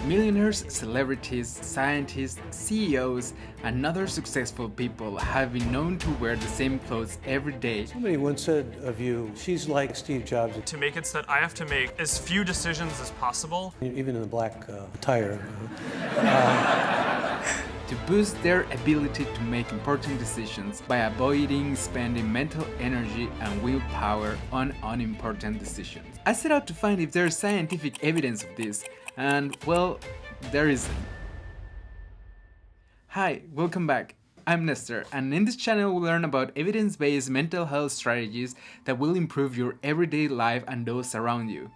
Millionaires, celebrities, scientists, CEOs, and other successful people have been known to wear the same clothes every day. Somebody once said of you, she's like Steve Jobs. To make it so that I have to make as few decisions as possible. Even in the black attire. To boost their ability to make important decisions by avoiding spending mental energy and willpower on unimportant decisions. I set out to find if there's scientific evidence of this, and well, there isn't. Hi, welcome back. I'm Nestor, and in this channel we'll learn about evidence-based mental health strategies that will improve your everyday life and those around you.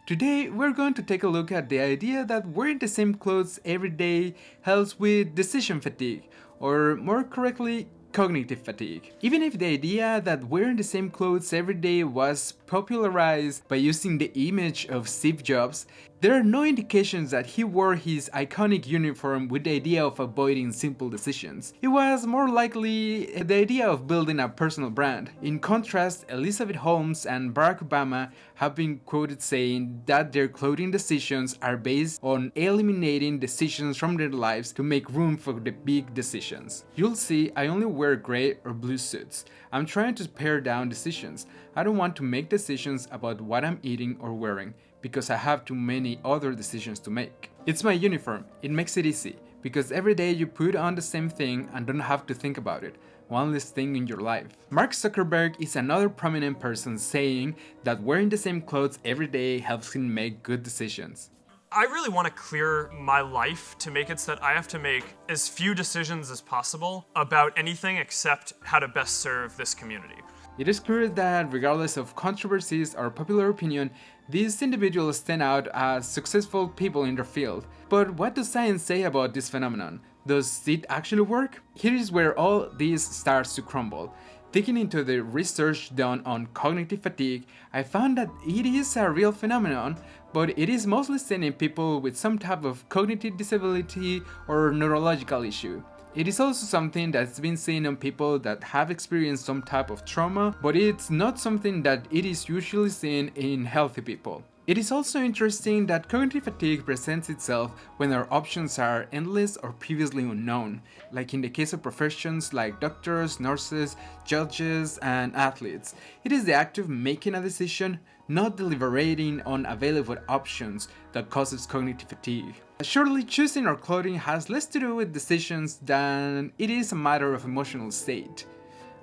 Today, we're going to take a look at the idea that wearing the same clothes every day helps with decision fatigue, or more correctly, cognitive fatigue. Even if the idea that wearing the same clothes every day was popularized by using the image of Steve Jobs, there are no indications that he wore his iconic uniform with the idea of avoiding simple decisions. It was more likely the idea of building a personal brand. In contrast, Elizabeth Holmes and Barack Obama have been quoted saying that their clothing decisions are based on eliminating decisions from their lives to make room for the big decisions. You'll see I only wear gray or blue suits. I'm trying to pare down decisions. I don't want to make decisions about what I'm eating or wearing, because I have too many other decisions to make. It's my uniform. It makes it easy, because every day you put on the same thing and don't have to think about it. One less thing in your life. Mark Zuckerberg is another prominent person saying that wearing the same clothes every day helps him make good decisions. I really want to clear my life to make it so that I have to make as few decisions as possible about anything except how to best serve this community. It is clear that regardless of controversies or popular opinion, these individuals stand out as successful people in their field. But what does science say about this phenomenon? Does it actually work? Here is where all this starts to crumble. Digging into the research done on cognitive fatigue, I found that it is a real phenomenon, but it is mostly seen in people with some type of cognitive disability or neurological issue. It is also something that's been seen on people that have experienced some type of trauma, but it's not something that it is usually seen in healthy people. It is also interesting that cognitive fatigue presents itself when our options are endless or previously unknown, like in the case of professions like doctors, nurses, judges, and athletes. It is the act of making a decision, not deliberating on available options, that causes cognitive fatigue. Surely choosing our clothing has less to do with decisions than it is a matter of emotional state.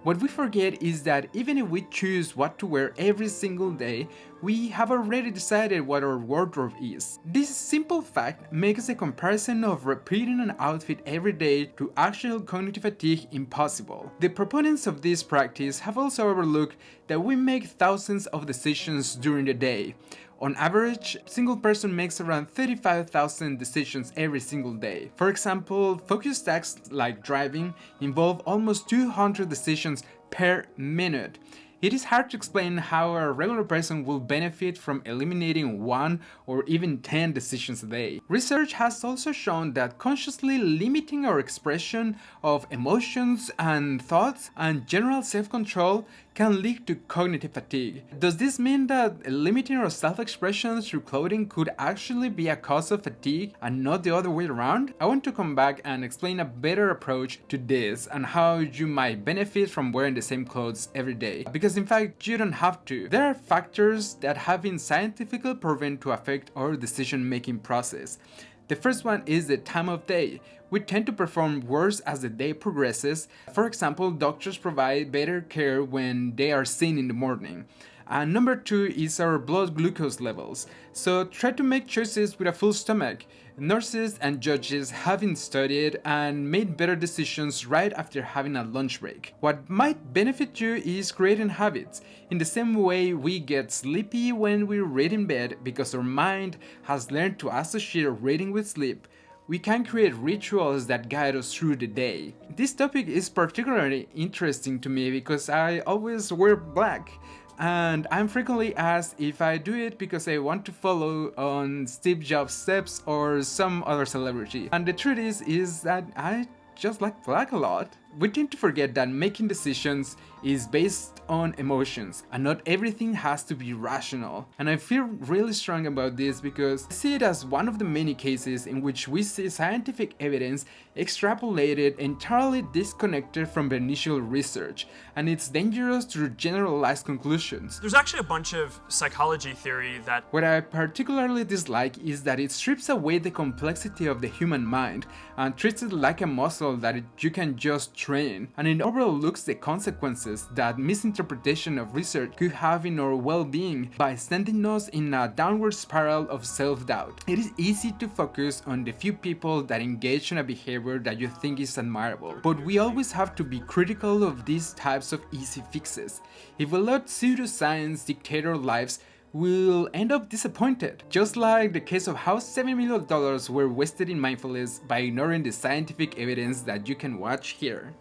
What we forget is that even if we choose what to wear every single day, we have already decided what our wardrobe is. This simple fact makes the comparison of repeating an outfit every day to actual cognitive fatigue impossible. The proponents of this practice have also overlooked that we make thousands of decisions during the day. On average, a single person makes around 35,000 decisions every single day. For example, focused tasks like driving involve almost 200 decisions per minute. It is hard to explain how a regular person will benefit from eliminating 1 or even 10 decisions a day. Research has also shown that consciously limiting our expression of emotions and thoughts and general self-control can lead to cognitive fatigue. Does this mean that limiting our self-expression through clothing could actually be a cause of fatigue and not the other way around? I want to come back and explain a better approach to this and how you might benefit from wearing the same clothes every day. Because in fact, you don't have to. There are factors that have been scientifically proven to affect our decision-making process. The first one is the time of day. We tend to perform worse as the day progresses. For example, doctors provide better care when they are seen in the morning. And number 2 is our blood glucose levels. So try to make choices with a full stomach. Nurses and judges have been studied and made better decisions right after having a lunch break. What might benefit you is creating habits. In the same way we get sleepy when we read in bed because our mind has learned to associate reading with sleep, we can create rituals that guide us through the day. This topic is particularly interesting to me because I always wear black. And I'm frequently asked if I do it because I want to follow on Steve Jobs' steps or some other celebrity. And the truth is that I just like black a lot. We tend to forget that making decisions is based on emotions and not everything has to be rational. And I feel really strong about this because I see it as one of the many cases in which we see scientific evidence extrapolated entirely disconnected from the initial research, and it's dangerous to generalize conclusions. There's actually a bunch of psychology theory that What I particularly dislike is that it strips away the complexity of the human mind and treats it like a muscle that you can just train, and it overlooks the consequences that misinterpretation of research could have in our well-being by sending us in a downward spiral of self-doubt. It is easy to focus on the few people that engage in a behavior that you think is admirable, but we always have to be critical of these types of easy fixes. If we let pseudoscience dictate our lives, we'll end up disappointed, just like the case of how $7 million were wasted in mindfulness by ignoring the scientific evidence that you can watch here.